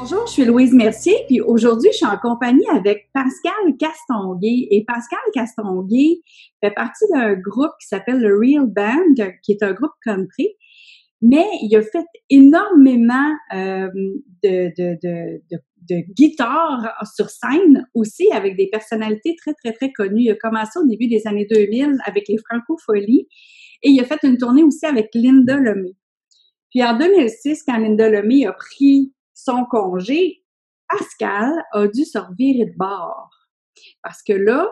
Bonjour, je suis Louise Mercier, puis aujourd'hui, je suis en compagnie avec Pascal Castonguay. Et Pascal Castonguay fait partie d'un groupe qui s'appelle le Real Band, qui est un groupe country, mais il a fait énormément de guitare sur scène aussi avec des personnalités très, très, très connues. Il a commencé au début des années 2000 avec les Francopholies et il a fait une tournée aussi avec Linda Lemay. Puis en 2006, quand Linda Lemay a pris son congé, Pascal a dû se revirer de bord. Parce que là,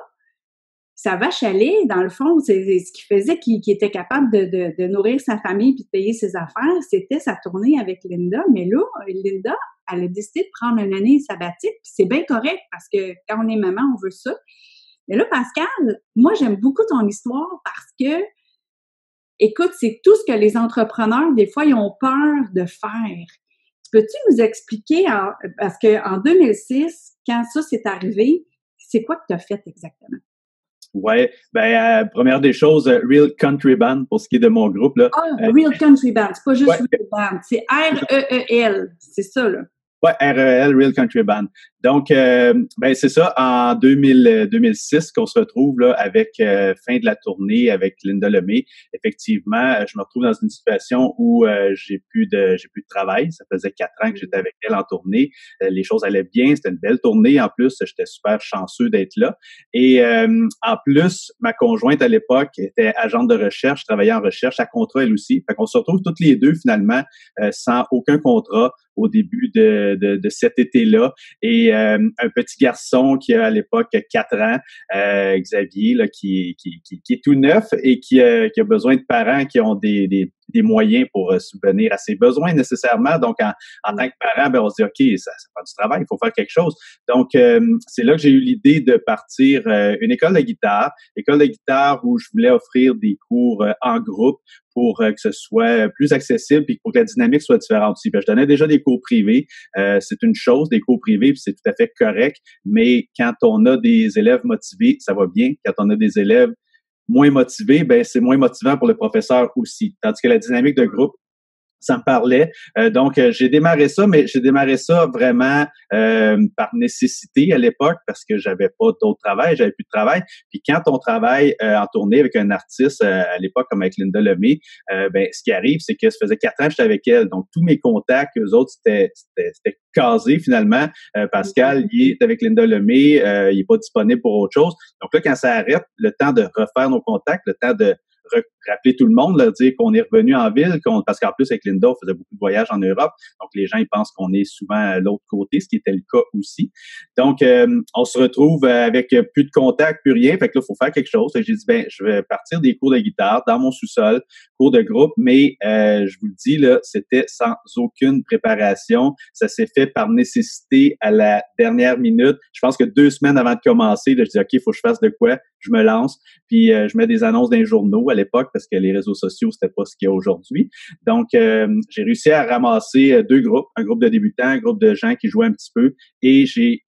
sa vache à lait, dans le fond, c'est ce qui faisait qu'il était capable de nourrir sa famille puis de payer ses affaires, c'était sa tournée avec Linda. Mais là, Linda, elle a décidé de prendre une année sabbatique, puis c'est bien correct parce que quand on est maman, on veut ça. Mais là, Pascal, moi, j'aime beaucoup ton histoire parce que, écoute, c'est tout ce que les entrepreneurs, des fois, ils ont peur de faire. Peux-tu nous expliquer, parce qu'en 2006, quand ça s'est arrivé, c'est quoi que tu as fait exactement? Ouais, première des choses, Real Country Band pour ce qui est de mon groupe là. Real Country Band, c'est pas juste Real Band, c'est R-E-E-L, c'est ça là. Ouais, REL, Real Country Band. Donc, c'est ça, en 2006 qu'on se retrouve là avec fin de la tournée avec Linda Lemay. Effectivement, je me retrouve dans une situation où j'ai plus de travail. Ça faisait 4 ans que j'étais avec elle en tournée. Les choses allaient bien, c'était une belle tournée. En plus, j'étais super chanceux d'être là. Et en plus, ma conjointe à l'époque était agente de recherche, travaillait en recherche à contrat elle aussi. Fait qu'on se retrouve toutes les deux finalement sans aucun contrat au début de cet été-là. Et un petit garçon qui a à l'époque 4 ans, Xavier, là, qui est tout neuf et qui a besoin de parents qui ont des moyens pour subvenir à ses besoins nécessairement. Donc, en tant que parent, on se dit, OK, ça prend du travail, il faut faire quelque chose. Donc, c'est là que j'ai eu l'idée de partir une école de guitare où je voulais offrir des cours en groupe pour que ce soit plus accessible et pour que la dynamique soit différente aussi. Je donnais déjà des cours privés. C'est une chose, des cours privés, puis c'est tout à fait correct. Mais quand on a des élèves motivés, ça va bien. Quand on a des élèves moins motivés, c'est moins motivant pour le professeur aussi. Tandis que la dynamique de groupe, ça me parlait. Donc, j'ai démarré ça, mais j'ai démarré ça vraiment par nécessité à l'époque parce que j'avais pas d'autre travail, j'avais plus de travail. Puis quand on travaille en tournée avec un artiste à l'époque comme avec Linda Lemay, ce qui arrive, c'est que ça faisait 4 ans que j'étais avec elle. Donc, tous mes contacts, eux autres, c'était casé finalement. Pascal, il est avec Linda Lemay, il est pas disponible pour autre chose. Donc là, quand ça arrête, le temps de refaire nos contacts, le temps de rappeler tout le monde, là, dire qu'on est revenu en ville, parce qu'en plus, avec Linda, on faisait beaucoup de voyages en Europe. Donc, les gens, ils pensent qu'on est souvent à l'autre côté, ce qui était le cas aussi. Donc, on se retrouve avec plus de contact, plus rien. Fait que là, il faut faire quelque chose. J'ai dit, je vais partir des cours de guitare dans mon sous-sol, cours de groupe, mais je vous le dis, là, c'était sans aucune préparation. Ça s'est fait par nécessité à la dernière minute. Je pense que 2 semaines avant de commencer, là, je dis, OK, il faut que je fasse de quoi? Je me lance, puis je mets des annonces dans les journaux à l'époque parce que les réseaux sociaux, c'était pas ce qu'il y a aujourd'hui. Donc, j'ai réussi à ramasser 2 groupes, un groupe de débutants, un groupe de gens qui jouaient un petit peu, et j'ai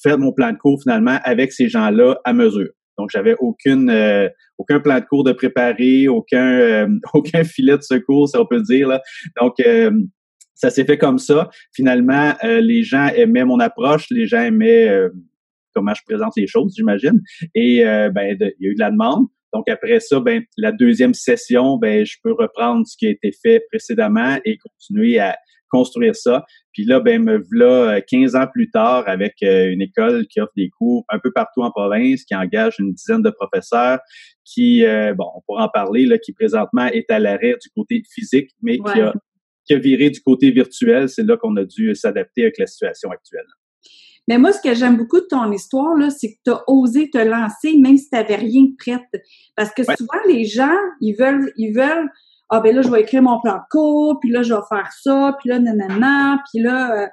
fait mon plan de cours finalement avec ces gens-là à mesure. Donc, j'avais aucun plan de cours de préparer, aucun filet de secours, si on peut dire, là. Donc, ça s'est fait comme ça. Finalement, les gens aimaient mon approche, les gens aimaient comment je présente les choses, j'imagine. Et il y a eu de la demande. Donc après ça, la deuxième session, je peux reprendre ce qui a été fait précédemment et continuer à construire ça. Puis là, me voilà 15 ans plus tard avec une école qui offre des cours un peu partout en province, qui engage une dizaine de professeurs, qui, on pourra en parler, là, qui présentement est à l'arrêt du côté physique, mais qui a viré du côté virtuel. C'est là qu'on a dû s'adapter avec la situation actuelle. Mais moi, ce que j'aime beaucoup de ton histoire, là, c'est que tu as osé te lancer même si tu n'avais rien de prête. Parce que souvent, les gens, ils veulent, là, je vais écrire mon plan de cours, puis là, je vais faire ça, puis là, nanana, puis là,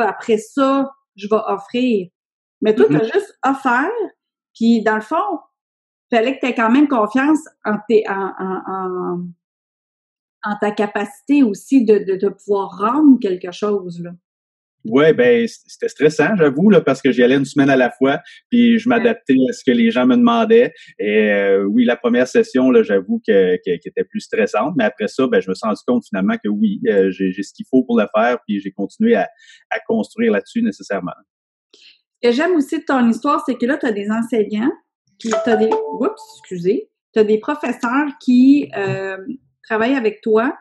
après ça, je vais offrir. Mais toi, tu as juste offert, puis dans le fond, il fallait que tu aies quand même confiance en ta capacité aussi de pouvoir rendre quelque chose, là. Ouais, ben c'était stressant, j'avoue, là, parce que j'y allais une semaine à la fois, puis je m'adaptais à ce que les gens me demandaient. Et oui, la première session, là, j'avoue qu'elle était plus stressante, mais après ça, ben je me suis rendu compte finalement que oui, j'ai ce qu'il faut pour le faire, puis j'ai continué à construire là-dessus nécessairement. Ce que j'aime aussi de ton histoire, c'est que là, tu as des enseignants, puis tu as des. Oups, excusez. Tu as des professeurs qui travaillent avec toi.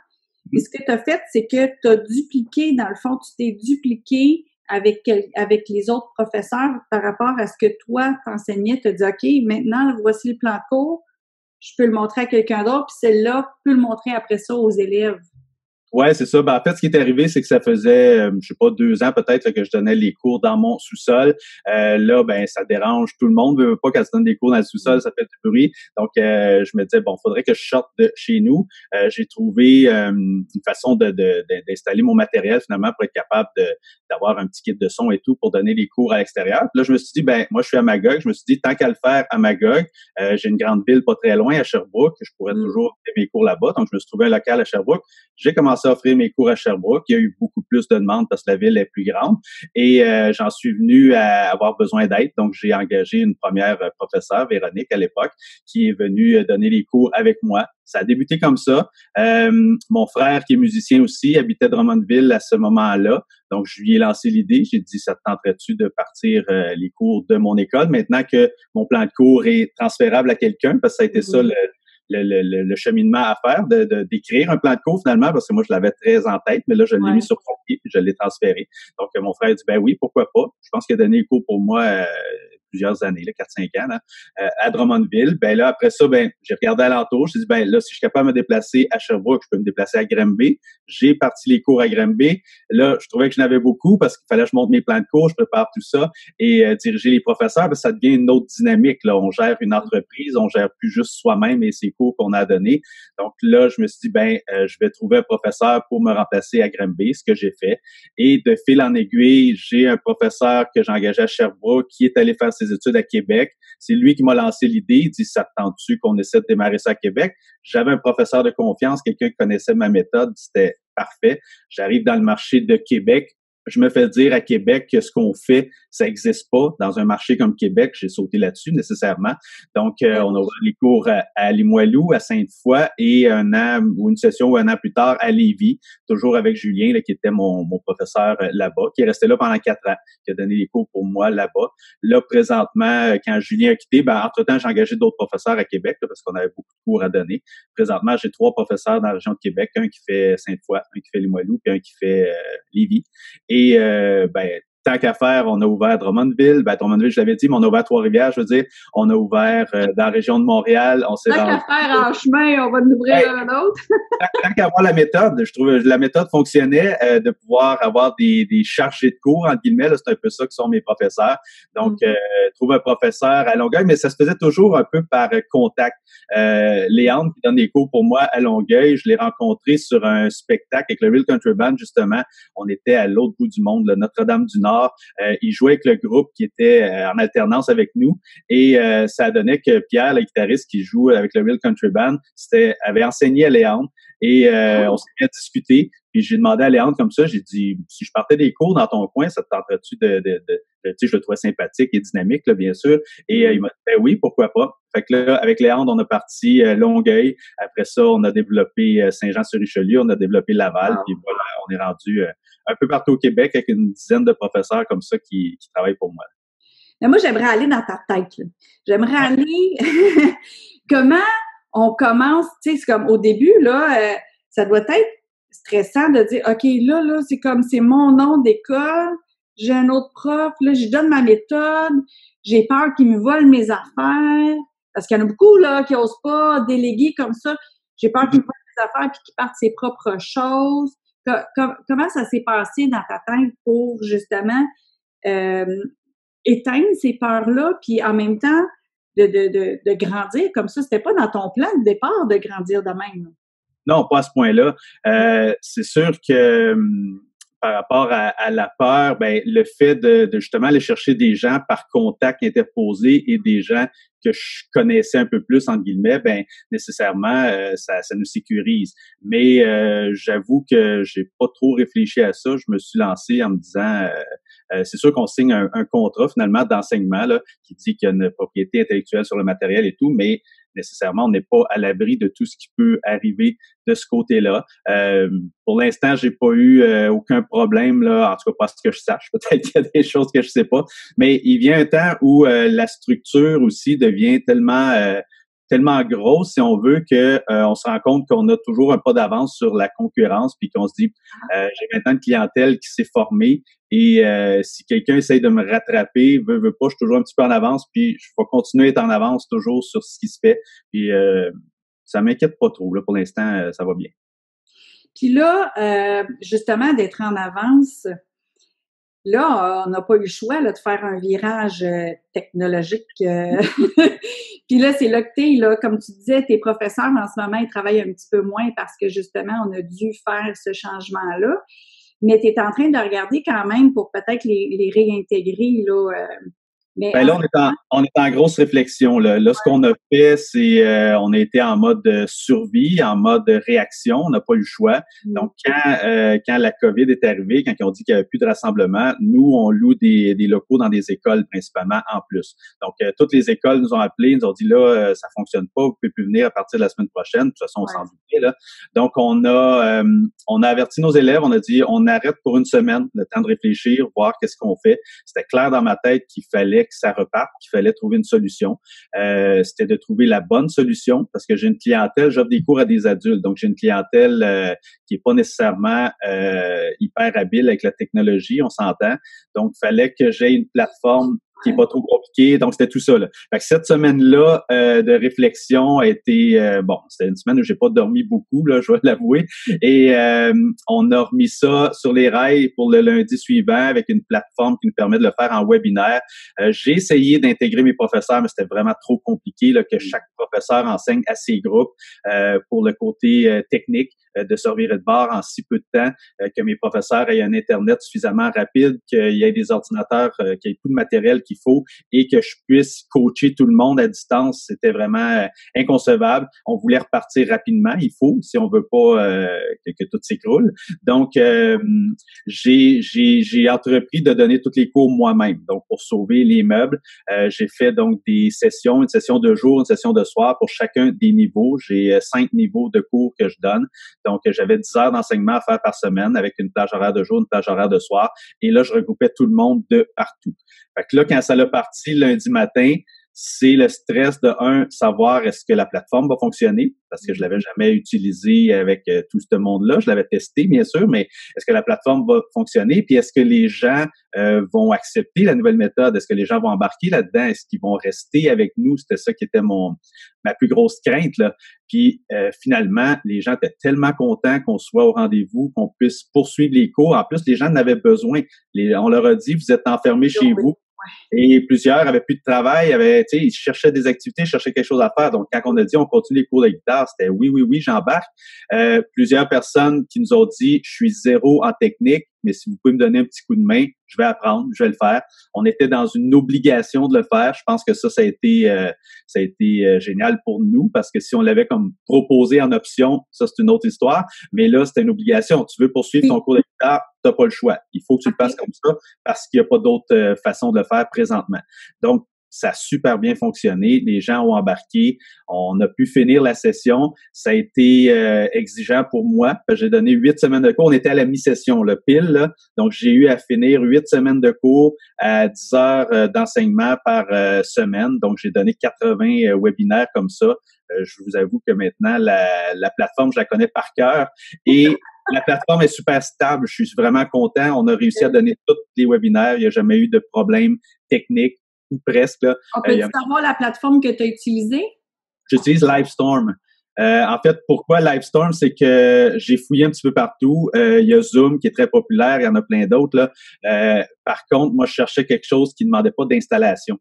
Et ce que tu as fait, c'est que tu as dupliqué, dans le fond, tu t'es dupliqué avec les autres professeurs par rapport à ce que toi t'enseignais. Tu as dit, OK, maintenant, voici le plan de cours, je peux le montrer à quelqu'un d'autre, puis celle-là peut le montrer après ça aux élèves. Ouais, c'est ça. Ben, en fait, ce qui est arrivé, c'est que ça faisait, je sais pas, 2 ans peut-être là, que je donnais les cours dans mon sous-sol. Là, ben, ça dérange tout le monde. Veut pas quand tu donnes des cours dans le sous-sol, ça fait du bruit. Donc, je me disais, bon, faudrait que je sorte de chez nous. J'ai trouvé une façon d'installer mon matériel finalement pour être capable d'avoir un petit kit de son et tout pour donner les cours à l'extérieur. Là, je me suis dit, ben, moi, je suis à Magog. Je me suis dit, tant qu'à le faire à Magog, j'ai une grande ville pas très loin, à Sherbrooke. Je pourrais toujours faire mes cours là-bas. Donc, je me suis trouvé un local à Sherbrooke. J'ai commencé à offrir mes cours à Sherbrooke. Il y a eu beaucoup plus de demandes parce que la ville est plus grande et j'en suis venu à avoir besoin d'aide. Donc, j'ai engagé une première professeure, Véronique, à l'époque, qui est venue donner les cours avec moi. Ça a débuté comme ça. Mon frère, qui est musicien aussi, habitait Drummondville à ce moment-là. Donc, je lui ai lancé l'idée. J'ai dit, ça te tenterait-tu de partir les cours de mon école maintenant que mon plan de cours est transférable à quelqu'un? Parce que ça a été ça le cheminement à faire, d'écrire un plan de cours finalement, parce que moi, je l'avais très en tête, mais là, je l'ai mis sur papier et je l'ai transféré. Donc, mon frère a dit, ben oui, pourquoi pas. Je pense qu'il a donné les cours pour moi plusieurs années, là, 4-5 ans, là, à Drummondville. Ben là, après ça, ben, j'ai regardé alentour. J'ai dit, ben là, si je suis capable de me déplacer à Sherbrooke, je peux me déplacer à Granby. J'ai parti les cours à Granby. Là, je trouvais que j'en avais beaucoup parce qu'il fallait que je monte mes plans de cours, je prépare tout ça et diriger les professeurs, ben, ça devient une autre dynamique, là. On gère une entreprise, on gère plus juste soi-même et ses cours qu'on a donnés. Donc là, je me suis dit, ben, je vais trouver un professeur pour me remplacer à Granby, ce que j'ai fait. Et de fil en aiguille, j'ai un professeur que j'ai engagé à Sherbrooke qui est allé faire ses études à Québec. C'est lui qui m'a lancé l'idée. Il dit, ça te tente-tu qu'on essaie de démarrer ça à Québec? J'avais un professeur de confiance, quelqu'un qui connaissait ma méthode. C'était parfait. J'arrive dans le marché de Québec. Je me fais dire à Québec que ce qu'on fait, ça n'existe pas dans un marché comme Québec. J'ai sauté là-dessus nécessairement. Donc, on a ouvert les cours à Limoilou, à Sainte-Foy et un an ou une session ou un an plus tard à Lévis, toujours avec Julien, là, qui était mon professeur là-bas, qui est resté là pendant 4 ans, qui a donné les cours pour moi là-bas. Là, présentement, quand Julien a quitté, ben, entre-temps, j'ai engagé d'autres professeurs à Québec là, parce qu'on avait beaucoup de cours à donner. Présentement, j'ai 3 professeurs dans la région de Québec, un qui fait Sainte-Foy, un qui fait Limoilou, puis un qui fait Lévis. Et ben, tant qu'à faire, on a ouvert Drummondville. Ben, Drummondville, je l'avais dit, mais on a ouvert Trois-Rivières, je veux dire. On a ouvert dans la région de Montréal. On s'est tant qu'à faire en chemin, on va en ouvrir un autre. Tant qu'à avoir la méthode, je trouvais la méthode fonctionnait de pouvoir avoir des chargés de cours, entre guillemets. C'est un peu ça que sont mes professeurs. Donc, trouver un professeur à Longueuil, mais ça se faisait toujours un peu par contact. Léandre, qui donne des cours pour moi à Longueuil, je l'ai rencontré sur un spectacle avec le Real Country Band, justement. On était à l'autre bout du monde, le Notre-Dame-du-Nord. Il jouait avec le groupe qui était en alternance avec nous. Et ça donnait que Pierre, le guitariste qui joue avec le Real Country Band, avait enseigné à Léandre. Et on s'est bien discuté. Puis j'ai demandé à Léandre comme ça, j'ai dit, si je partais des cours dans ton coin, ça te tenterait-tu tu sais, je le trouvais sympathique et dynamique, là, bien sûr. Et il m'a dit, ben oui, pourquoi pas. Fait que là, avec Léandre, on a parti Longueuil. Après ça, on a développé Saint-Jean-sur-Richelieu, on a développé Laval. Puis voilà, on est rendu un peu partout au Québec avec une dizaine de professeurs comme ça qui travaillent pour moi. Mais moi, j'aimerais aller dans ta tête. Là. J'aimerais aller comment on commence, tu sais, c'est comme au début, là, ça doit être stressant de dire, OK, là, c'est comme, c'est mon nom d'école, j'ai un autre prof, là, je donne ma méthode, j'ai peur qu'il me vole mes affaires, parce qu'il y en a beaucoup, là, qui osent pas déléguer comme ça. J'ai peur qu'il me vole mes affaires puis qu'il parte ses propres choses. Comment ça s'est passé dans ta tête pour, justement, éteindre ces peurs-là, puis en même temps, de grandir comme ça? C'était pas dans ton plan de départ de grandir de même. Non, pas à ce point-là. C'est sûr que par rapport à la peur, ben le fait de justement aller chercher des gens par contact interposé et des gens que je connaissais un peu plus, entre guillemets, ben nécessairement, ça nous sécurise. Mais j'avoue que j'ai pas trop réfléchi à ça. Je me suis lancé en me disant, c'est sûr qu'on signe un contrat finalement d'enseignement là, qui dit qu'il y a une propriété intellectuelle sur le matériel et tout, mais nécessairement, on n'est pas à l'abri de tout ce qui peut arriver de ce côté-là. Pour l'instant, j'ai pas eu aucun problème, là, en tout cas pas ce que je sache. Peut-être qu'il y a des choses que je sais pas. Mais il vient un temps où la structure aussi devient tellement grosse, si on veut, que on se rend compte qu'on a toujours un pas d'avance sur la concurrence, puis qu'on se dit j'ai maintenant une clientèle qui s'est formée et si quelqu'un essaye de me rattraper, veut pas, je suis toujours un petit peu en avance, puis je vais continuer à être en avance toujours sur ce qui se fait. Puis ça m'inquiète pas trop. Là, pour l'instant, ça va bien. Puis là, justement, d'être en avance, là, on n'a pas eu le choix là, de faire un virage technologique. Puis là, c'est là que t'es, là, comme tu disais, tes professeurs, en ce moment, ils travaillent un petit peu moins parce que, justement, on a dû faire ce changement-là. Mais tu es en train de regarder quand même pour peut-être les réintégrer, là. Mais Ben là, on est en grosse réflexion. Là, ce qu'on a fait, c'est on a été en mode survie, en mode réaction. On n'a pas eu le choix. Donc, quand la COVID est arrivée, quand ils ont dit qu'il n'y avait plus de rassemblement, nous, on loue des locaux dans des écoles principalement en plus. Donc, toutes les écoles nous ont appelés, nous ont dit là, ça fonctionne pas, vous pouvez plus venir à partir de la semaine prochaine. De toute façon, on s'en doutait, là. Donc, on a averti nos élèves, on a dit on arrête pour une semaine, le temps de réfléchir, voir qu'est-ce qu'on fait. C'était clair dans ma tête qu'il fallait que ça reparte, qu'il fallait trouver une solution. C'était de trouver la bonne solution parce que j'ai une clientèle, j'offre des cours à des adultes, donc j'ai une clientèle qui est pas nécessairement hyper habile avec la technologie, on s'entend. Donc, il fallait que j'aie une plateforme qui est pas trop compliqué. Donc, c'était tout ça, là. Fait que cette semaine-là de réflexion a été, c'était une semaine où j'ai pas dormi beaucoup, là, je vais l'avouer. Et on a remis ça sur les rails pour le lundi suivant avec une plateforme qui nous permet de le faire en webinaire. J'ai essayé d'intégrer mes professeurs, mais c'était vraiment trop compliqué, là, que chaque professeur enseigne à ses groupes pour le côté technique, de servir de bord en si peu de temps, que mes professeurs aient un Internet suffisamment rapide, qu'il y ait des ordinateurs, qu'il y ait tout le matériel qu'il faut et que je puisse coacher tout le monde à distance. C'était vraiment inconcevable. On voulait repartir rapidement. Il faut, si on veut pas que tout s'écroule. Donc, j'ai entrepris de donner tous les cours moi-même. Donc, pour sauver les meubles, j'ai fait donc des sessions, une session de jour, une session de soir pour chacun des niveaux. J'ai 5 niveaux de cours que je donne. Donc, j'avais 10 heures d'enseignement à faire par semaine avec une plage horaire de jour, une plage horaire de soir. Et là, je regroupais tout le monde de partout. Fait que là, quand ça l'a parti lundi matin, c'est le stress de savoir est-ce que la plateforme va fonctionner, parce que je l'avais jamais utilisée avec tout ce monde-là. Je l'avais testé, bien sûr, mais est-ce que la plateforme va fonctionner? Puis est-ce que les gens vont accepter la nouvelle méthode? Est-ce que les gens vont embarquer là-dedans? Est-ce qu'ils vont rester avec nous? C'était ça qui était ma plus grosse crainte, là. Puis finalement, les gens étaient tellement contents qu'on soit au rendez-vous, qu'on puisse poursuivre les cours. En plus, les gens en avaient besoin. On leur a dit, vous êtes enfermés chez vous. Et plusieurs avaient plus de travail, ils cherchaient des activités, cherchaient quelque chose à faire. Donc, quand on a dit on continue les cours de guitare, c'était oui, j'embarque. Plusieurs personnes qui nous ont dit, je suis zéro en technique, mais si vous pouvez me donner un petit coup de main, je vais apprendre, je vais le faire. On était dans une obligation de le faire. Je pense que ça a été génial pour nous parce que si on l'avait comme proposé en option, ça c'est une autre histoire. Mais là, c'était une obligation. Tu veux poursuivre ton cours de guitare, t'as pas le choix. Il faut que tu le fasses comme ça parce qu'il n'y a pas d'autre façon de le faire présentement. Donc, ça a super bien fonctionné. Les gens ont embarqué. On a pu finir la session. Ça a été exigeant pour moi. J'ai donné 8 semaines de cours. On était à la mi-session, le pile. Là. Donc, j'ai eu à finir 8 semaines de cours à 10 heures d'enseignement par semaine. Donc, j'ai donné 80 webinaires comme ça. Je vous avoue que maintenant, la plateforme, je la connais par cœur. Et la plateforme est super stable. Je suis vraiment content. On a réussi à donner tous les webinaires. Il n'y a jamais eu de problème technique. Ou presque. Là. On peut savoir la plateforme que tu as utilisée? J'utilise Livestorm. En fait, pourquoi Livestorm? C'est que j'ai fouillé un petit peu partout. Il y a Zoom qui est très populaire, il y en a plein d'autres. Là. Par contre, moi, je cherchais quelque chose qui ne demandait pas d'installation.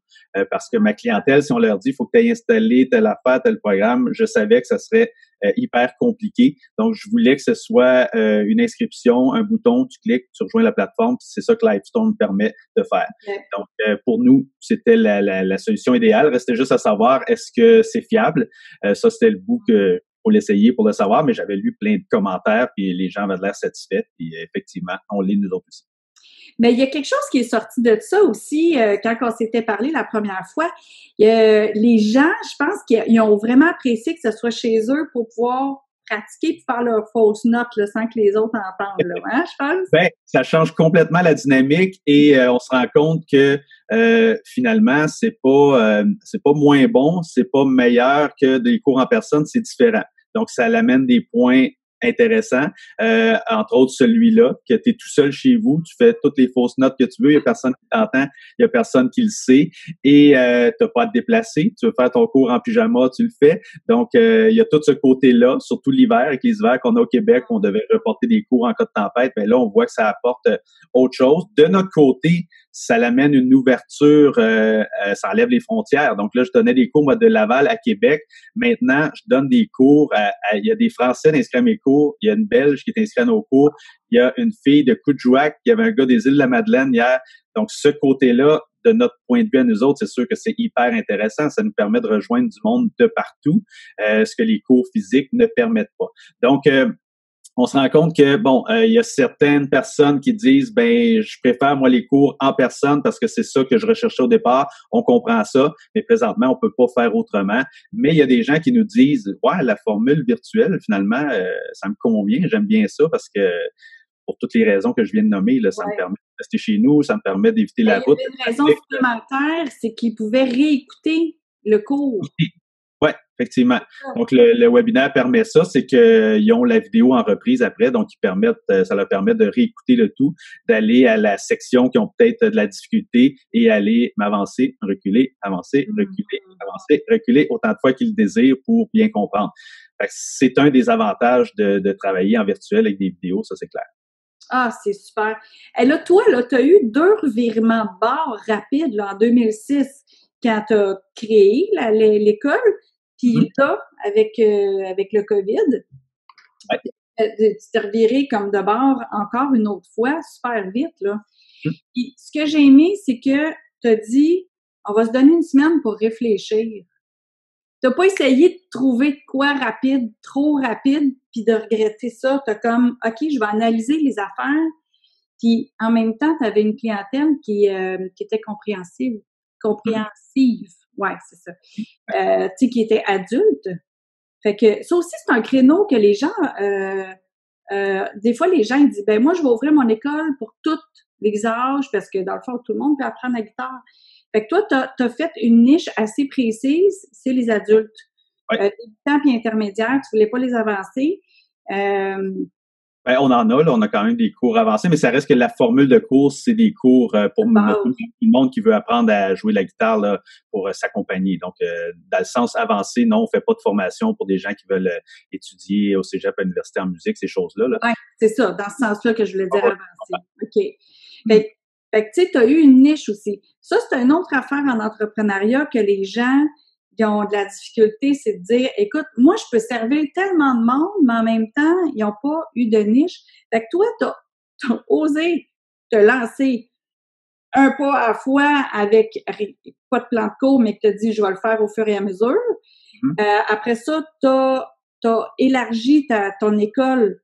Parce que ma clientèle, si on leur dit il faut que tu aies installé telle affaire, tel programme, je savais que ça serait hyper compliqué. Donc, je voulais que ce soit une inscription, un bouton, tu cliques, tu rejoins la plateforme, puis c'est ça que Livestorm permet de faire. Okay. Donc, pour nous, c'était la solution idéale. Restait juste à savoir, est-ce que c'est fiable? Ça, c'était le bout que faut l'essayer pour le savoir, mais j'avais lu plein de commentaires, puis les gens avaient l'air satisfaits, puis effectivement, on l'est nous autres aussi. Mais il y a quelque chose qui est sorti de ça aussi, quand on s'était parlé la première fois. Les gens, je pense qu'ils ont vraiment apprécié que ce soit chez eux pour pouvoir pratiquer et faire leurs fausses notes là, sans que les autres entendent, là, hein, je pense? Ben, ça change complètement la dynamique et on se rend compte que finalement, c'est pas moins bon, c'est pas meilleur que des cours en personne, c'est différent. Donc, ça l'amène des points intéressants, entre autres celui-là, que tu es tout seul chez vous, tu fais toutes les fausses notes que tu veux, il y a personne qui t'entend, il y a personne qui le sait, et t'as pas à te déplacer, tu veux faire ton cours en pyjama, tu le fais. Donc, il y a tout ce côté-là, surtout l'hiver, avec les hivers qu'on a au Québec, on devait reporter des cours en cas de tempête, mais là, on voit que ça apporte autre chose. De notre côté, ça l'amène une ouverture, ça enlève les frontières. Donc là, je donnais des cours, moi, de Laval à Québec. Maintenant, je donne des cours il y a des Français inscrits à mes cours, il y a une Belge qui est inscrite à nos cours, il y a une fille de Coudjouac, il y avait un gars des Îles-de-la-Madeleine hier. Donc, ce côté-là, de notre point de vue à nous autres, c'est sûr que c'est hyper intéressant. Ça nous permet de rejoindre du monde de partout, ce que les cours physiques ne permettent pas. Donc, on se rend compte que, il y a certaines personnes qui disent, je préfère, moi, les cours en personne parce que c'est ça que je recherchais au départ. On comprend ça, mais présentement, on peut pas faire autrement. Mais il y a des gens qui nous disent, ouais, la formule virtuelle, finalement, ça me convient, j'aime bien ça parce que, pour toutes les raisons que je viens de nommer, là, ça me permet de rester chez nous, ça me permet d'éviter la route. Il y avait une raison supplémentaire, c'est qu'ils pouvaient réécouter le cours. Oui, effectivement. Donc, le webinaire permet ça, c'est qu'ils ont la vidéo en reprise après, donc ça leur permet de réécouter le tout, d'aller à la section qui ont peut-être de la difficulté et aller m'avancer, reculer, avancer, reculer, avancer, reculer autant de fois qu'ils le désirent pour bien comprendre. Fait que c'est un des avantages de travailler en virtuel avec des vidéos, ça c'est clair. Ah, c'est super. Et là, toi, tu as eu 2 revirements de bord rapides là, en 2006 quand tu as créé l'école. Puis là, avec le COVID, tu t'es reviré comme de bord encore une autre fois, super vite, là. Puis, ce que j'ai aimé, c'est que tu as dit, on va se donner une semaine pour réfléchir. T'as pas essayé de trouver de quoi rapide, trop rapide, puis de regretter ça. T'as comme, OK, je vais analyser les affaires. Puis, en même temps, tu avais une clientèle qui était compréhensive. Ouais, c'est ça. Tu sais, qui était adulte. Fait que ça aussi, c'est un créneau que les gens, des fois, les gens ils disent, moi, je vais ouvrir mon école pour tous les âges parce que dans le fond, tout le monde peut apprendre la guitare. Fait que toi, t'as fait une niche assez précise, c'est les adultes. Débutants puis intermédiaires, tu voulais pas les avancer. On en a, là, on a quand même des cours avancés, mais ça reste que la formule de cours, c'est des cours pour tout le monde qui veut apprendre à jouer la guitare là, pour s'accompagner. Donc, dans le sens avancé, non, on fait pas de formation pour des gens qui veulent étudier au cégep, à l'université en musique, ces choses-là. Là. Oui, c'est ça, dans ce sens-là que je voulais dire avancé. OK. Fait que, tu sais, tu as eu une niche aussi. Ça, c'est une autre affaire en entrepreneuriat que les gens qui ont de la difficulté, c'est de dire, écoute, moi, je peux servir tellement de monde, mais en même temps, ils n'ont pas eu de niche. Fait que toi, t'as osé te lancer un pas à la fois avec pas de plan de cours, mais que tu as dit, je vais le faire au fur et à mesure. Après ça, t'as élargi ton école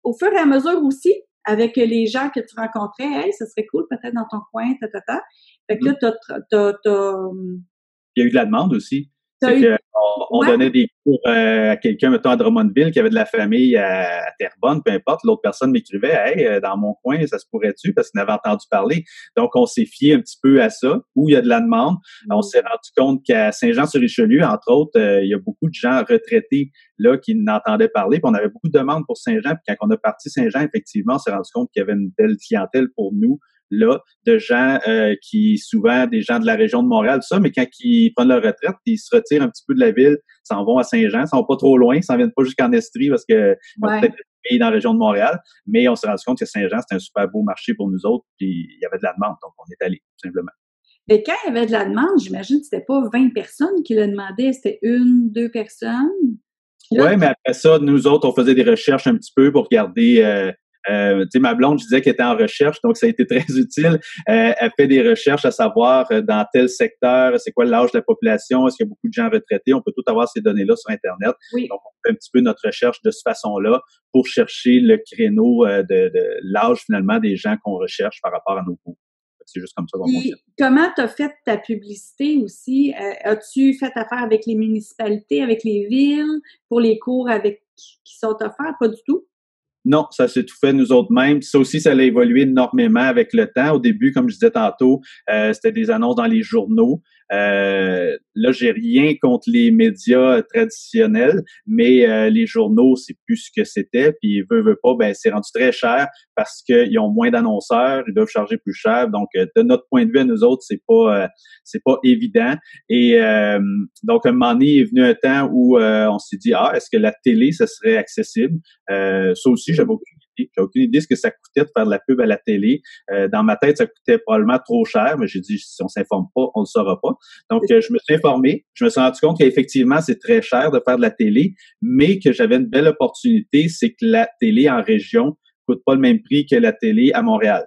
au fur et à mesure aussi avec les gens que tu rencontrais. Hey, ça serait cool peut-être dans ton coin, Fait que là, il y a eu de la demande aussi. On donnait des cours à quelqu'un, mettons, à Drummondville, qui avait de la famille à Terrebonne, peu importe. L'autre personne m'écrivait, hey, dans mon coin, ça se pourrait-tu? Parce qu'il avait entendu parler. Donc, on s'est fié un petit peu à ça, où il y a de la demande. On s'est rendu compte qu'à Saint-Jean-sur-Richelieu, entre autres, il y a beaucoup de gens retraités là qui n'entendaient parler. Puis on avait beaucoup de demandes pour Saint-Jean. Puis quand on a parti Saint-Jean, effectivement, on s'est rendu compte qu'il y avait une belle clientèle pour nous là, de gens qui, souvent, des gens de la région de Montréal, tout ça, mais quand ils prennent leur retraite, ils se retirent un petit peu de la ville, s'en vont à Saint-Jean, s'en vont pas trop loin, s'en viennent pas jusqu'en Estrie parce que ils ont peut-être pays dans la région de Montréal, mais on s'est rendu compte que Saint-Jean, c'était un super beau marché pour nous autres, puis il y avait de la demande, donc on est allé, tout simplement. Et quand il y avait de la demande, j'imagine que c'était pas 20 personnes qui le demandaient, c'était 1, 2 personnes? Ouais, mais après ça, nous autres, on faisait des recherches un petit peu pour regarder. Tu sais, ma blonde, je disais qu'elle était en recherche, donc ça a été très utile. Elle fait des recherches à savoir dans tel secteur, c'est quoi l'âge de la population, est-ce qu'il y a beaucoup de gens retraités. On peut tout avoir ces données-là sur Internet. Oui. Donc, on fait un petit peu notre recherche de cette façon-là pour chercher le créneau de l'âge finalement des gens qu'on recherche par rapport à nos cours. C'est juste comme ça qu'on fonctionne. Comment tu as fait ta publicité aussi? As-tu fait affaire avec les municipalités, avec les villes, pour les cours avec qui sont offerts? Pas du tout? Non, ça s'est tout fait nous autres mêmes. Ça aussi, ça a évolué énormément avec le temps. Au début, comme je disais tantôt, c'était des annonces dans les journaux. Là, j'ai rien contre les médias traditionnels, mais les journaux, c'est plus ce que c'était. Puis, veut pas, ben c'est rendu très cher parce qu'ils ont moins d'annonceurs, ils doivent charger plus cher. Donc, de notre point de vue à nous autres, c'est pas évident. Et donc, à un moment donné, il est venu un temps où on s'est dit, est-ce que la télé, ça serait accessible? Ça aussi, j'avais aucune idée. J'avais aucune idée ce que ça coûtait de faire de la pub à la télé. Dans ma tête, ça coûtait probablement trop cher, mais j'ai dit, si on s'informe pas, on le saura pas. Donc, je me suis informé. Je me suis rendu compte qu'effectivement, c'est très cher de faire de la télé, mais que j'avais une belle opportunité, c'est que la télé en région coûte pas le même prix que la télé à Montréal.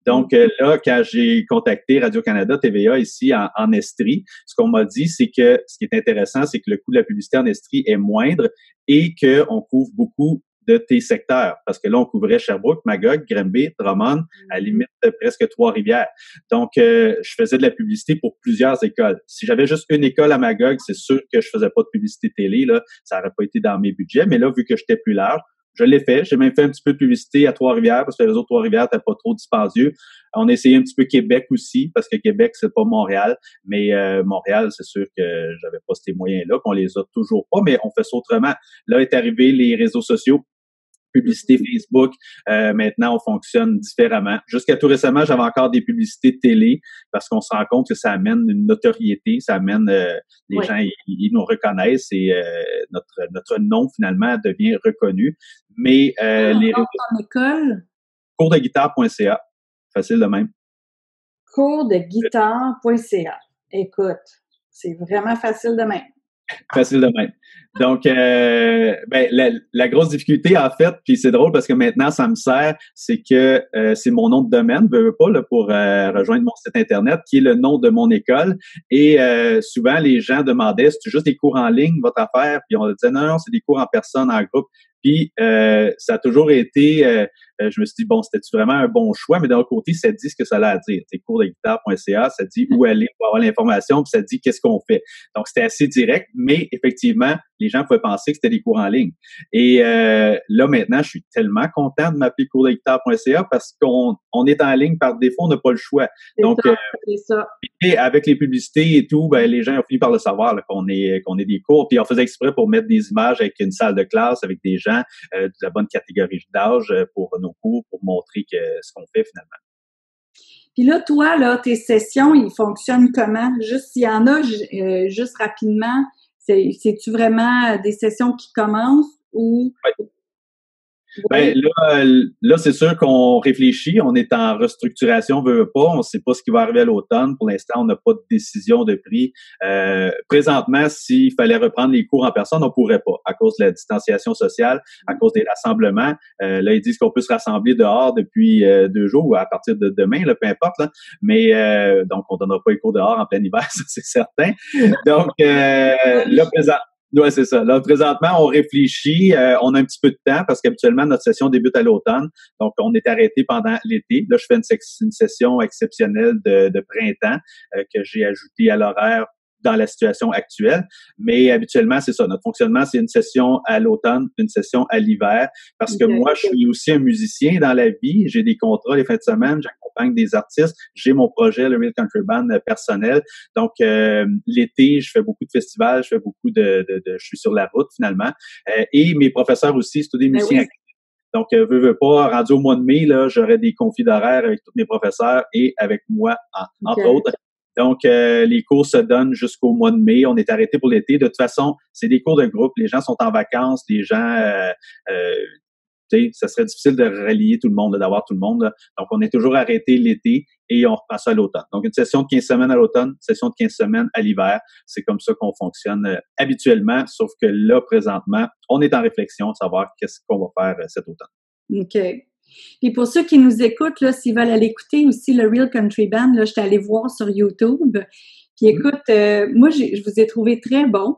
Donc là, quand j'ai contacté Radio-Canada, TVA ici en Estrie, ce qu'on m'a dit, c'est que ce qui est intéressant, c'est que le coût de la publicité en Estrie est moindre et qu'on couvre beaucoup de tes secteurs. Parce que là, on couvrait Sherbrooke, Magog, Granby, Drummond, à la limite presque Trois-Rivières. Donc, je faisais de la publicité pour plusieurs écoles. Si j'avais juste une école à Magog, c'est sûr que je faisais pas de publicité télé, là, ça n'aurait pas été dans mes budgets. Mais là, vu que j'étais plus large, je l'ai fait. J'ai même fait un petit peu de publicité à Trois-Rivières parce que le réseau de Trois-Rivières n'était pas trop dispendieux. On a essayé un petit peu Québec aussi parce que Québec, c'est pas Montréal. Mais Montréal, c'est sûr que j'avais pas ces moyens-là, qu'on les a toujours pas, mais on fait ça autrement. Là est arrivé les réseaux sociaux. Publicité Facebook, maintenant on fonctionne différemment. Jusqu'à tout récemment, j'avais encore des publicités télé parce qu'on se rend compte que ça amène une notoriété, ça amène les gens, ils nous reconnaissent et notre nom finalement devient reconnu. Mais les ton école? coursdeguitare.ca, facile de même. Coursdeguitare.ca. Écoute, c'est vraiment facile de même. Facile de même. Donc, la grosse difficulté, en fait, puis c'est drôle parce que maintenant, ça me sert, c'est que c'est mon nom de domaine, veux pas, là, pour rejoindre mon site Internet, qui est le nom de mon école. Et souvent, les gens demandaient, c'est juste des cours en ligne, votre affaire? Puis on disait, non, c'est des cours en personne, en groupe. Puis ça a toujours été, je me suis dit, bon, c'était-tu vraiment un bon choix? Mais d'un autre côté, ça dit ce que ça a à dire. C'est coursdeguitare.ca, ça dit où aller pour avoir l'information, puis ça dit qu'est-ce qu'on fait. Donc, c'était assez direct, mais effectivement, les gens pouvaient penser que c'était des cours en ligne. Et là, maintenant, je suis tellement content de m'appeler coursdeguitare.ca parce qu'on est en ligne par défaut, on n'a pas le choix. Donc, c'est ça. Et avec les publicités et tout, ben les gens ont fini par le savoir là, qu'on est des cours. Puis on faisait exprès pour mettre des images avec une salle de classe, avec des gens de la bonne catégorie d'âge pour nos cours, pour montrer ce qu'on fait finalement. Puis là, toi, là, tes sessions, ils fonctionnent comment? Juste s'il y en a, juste rapidement, c'est-tu vraiment des sessions qui commencent ou... Ouais. Ben là, c'est sûr qu'on réfléchit, on est en restructuration, veut pas, on sait pas ce qui va arriver à l'automne. Pour l'instant, on n'a pas de décision de prix. Présentement, s'il fallait reprendre les cours en personne, on pourrait pas à cause de la distanciation sociale, à cause des rassemblements. Là, ils disent qu'on peut se rassembler dehors depuis 2 jours ou à partir de demain, là, peu importe. Là. Mais donc, on donnera pas les cours dehors en plein hiver, ça c'est certain. Donc là, présentement. Ouais, c'est ça. Là, présentement, on réfléchit. On a un petit peu de temps parce qu'habituellement, notre session débute à l'automne. Donc, on est arrêté pendant l'été. Là, je fais une session exceptionnelle de printemps que j'ai ajoutée à l'horaire dans la situation actuelle. Mais habituellement, c'est ça. Notre fonctionnement, c'est une session à l'automne, une session à l'hiver. Parce que moi, je suis aussi un musicien dans la vie. J'ai des contrats les fins de semaine. J'accompagne des artistes. J'ai mon projet, le Real Country Band personnel. Donc, l'été, je fais beaucoup de festivals. Je fais beaucoup je suis sur la route, finalement. Et mes professeurs aussi, c'est tous des musiciens actifs. Donc, veux pas, rendu au mois de mai, là, j'aurai des conflits d'horaire avec tous mes professeurs et avec moi, entre autres. Donc, les cours se donnent jusqu'au mois de mai. On est arrêté pour l'été. De toute façon, c'est des cours de groupe. Les gens sont en vacances. Les gens ça serait difficile de relier tout le monde, d'avoir tout le monde. Là. Donc, on est toujours arrêté l'été et on reprend ça à l'automne. Donc, une session de 15 semaines à l'automne, une session de 15 semaines à l'hiver. C'est comme ça qu'on fonctionne habituellement, sauf que là, présentement, on est en réflexion, savoir qu'est-ce qu'on va faire cet automne. OK. Puis pour ceux qui nous écoutent, là, s'ils veulent aller écouter aussi le Real Country Band, là, je suis allée voir sur YouTube. Puis écoute, moi, je vous ai trouvé très bon.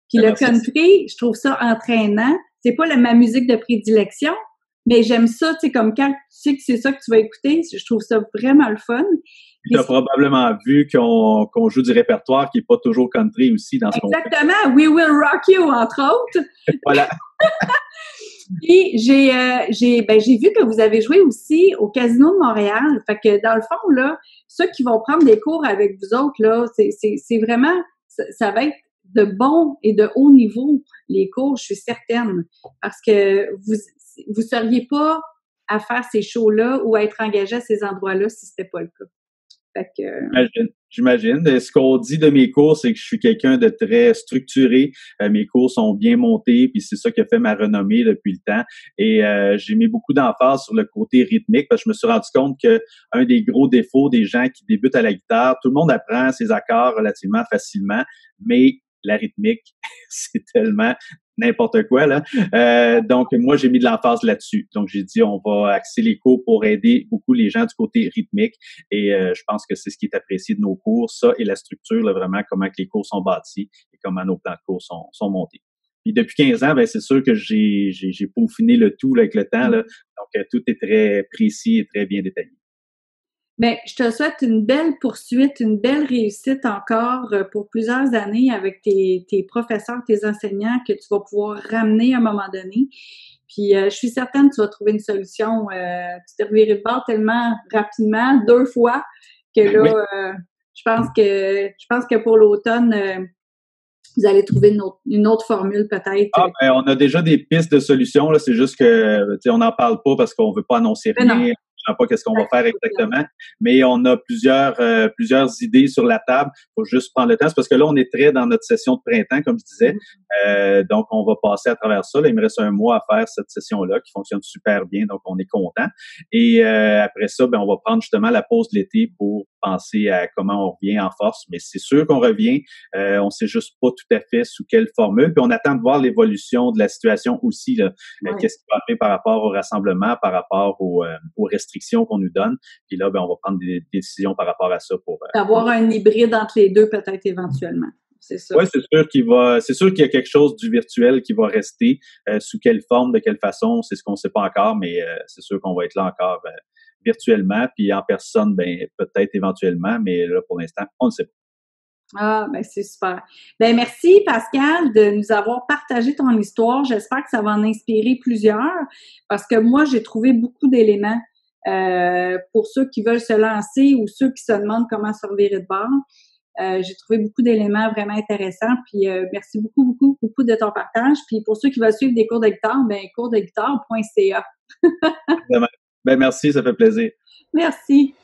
Puis le country, je trouve ça entraînant. C'est pas ma musique de prédilection, mais j'aime ça, tu sais, comme quand tu sais que c'est ça que tu vas écouter, je trouve ça vraiment le fun. Tu as probablement vu qu'on joue du répertoire qui est pas toujours country aussi dans ce qu'on fait. Exactement. We Will Rock You, entre autres. Voilà. Puis j'ai vu que vous avez joué aussi au Casino de Montréal. Fait que dans le fond, là, ceux qui vont prendre des cours avec vous autres, là, c'est vraiment, ça va être de bon et de haut niveau, les cours, je suis certaine. Parce que vous seriez pas à faire ces shows-là ou à être engagé à ces endroits-là si c'était pas le cas. Fait que, J'imagine. Ce qu'on dit de mes cours, c'est que je suis quelqu'un de très structuré. Mes cours sont bien montés, puis c'est ça qui a fait ma renommée depuis le temps. Et j'ai mis beaucoup d'emphase sur le côté rythmique, parce que je me suis rendu compte que un des gros défauts des gens qui débutent à la guitare, tout le monde apprend ses accords relativement facilement, mais la rythmique, c'est tellement n'importe quoi, là. Donc, moi, j'ai mis de l'emphase là-dessus. Donc, j'ai dit, on va axer les cours pour aider beaucoup les gens du côté rythmique. Et je pense que c'est ce qui est apprécié de nos cours, ça et la structure, là, vraiment, comment que les cours sont bâtis et comment nos plans de cours sont montés. Puis depuis 15 ans, ben c'est sûr que j'ai peaufiné le tout là, avec le temps. Là. Donc, tout est très précis et très bien détaillé. Bien, je te souhaite une belle poursuite, une belle réussite encore pour plusieurs années avec tes professeurs, tes enseignants que tu vas pouvoir ramener à un moment donné. Puis, je suis certaine que tu vas trouver une solution. Tu t'es reviré de bord tellement rapidement, 2 fois, que là, oui. Je pense que pour l'automne, vous allez trouver une autre formule peut-être. Ah, ben, on a déjà des pistes de solutions. Là. C'est juste que, on n'en parle pas parce qu'on veut pas annoncer rien. Je ne sais pas qu'est-ce qu'on va faire exactement, mais on a plusieurs idées sur la table. Il faut juste prendre le temps. C'est parce que là, on est très dans notre session de printemps, comme je disais. Donc, on va passer à travers ça. Là, il me reste un mois à faire cette session-là qui fonctionne super bien. Donc, on est content. Et après ça, ben, on va prendre justement la pause de l'été pour penser à comment on revient en force. Mais c'est sûr qu'on revient. On sait juste pas tout à fait sous quelle formule. Puis on attend de voir l'évolution de la situation aussi. Là. Qu'est-ce qui va arriver par rapport au rassemblement, par rapport aux restrictions qu'on nous donne. Puis là, ben, on va prendre des décisions par rapport à ça pour avoir un hybride entre les deux, peut-être éventuellement. C'est ça. Oui, c'est sûr qu'il y a quelque chose du virtuel qui va rester. Sous quelle forme, de quelle façon, c'est ce qu'on ne sait pas encore, mais c'est sûr qu'on va être là encore virtuellement. Puis en personne, ben peut-être éventuellement, mais là, pour l'instant, on ne sait pas. Ah, ben c'est super. Ben merci Pascal de nous avoir partagé ton histoire. J'espère que ça va en inspirer plusieurs parce que moi, j'ai trouvé beaucoup d'éléments pour ceux qui veulent se lancer ou ceux qui se demandent comment se revirer de bord. J'ai trouvé beaucoup d'éléments vraiment intéressants. Puis merci beaucoup de ton partage. Puis pour ceux qui veulent suivre des cours de guitare, ben coursdeguitare.ca. Ben merci, ça fait plaisir. Merci.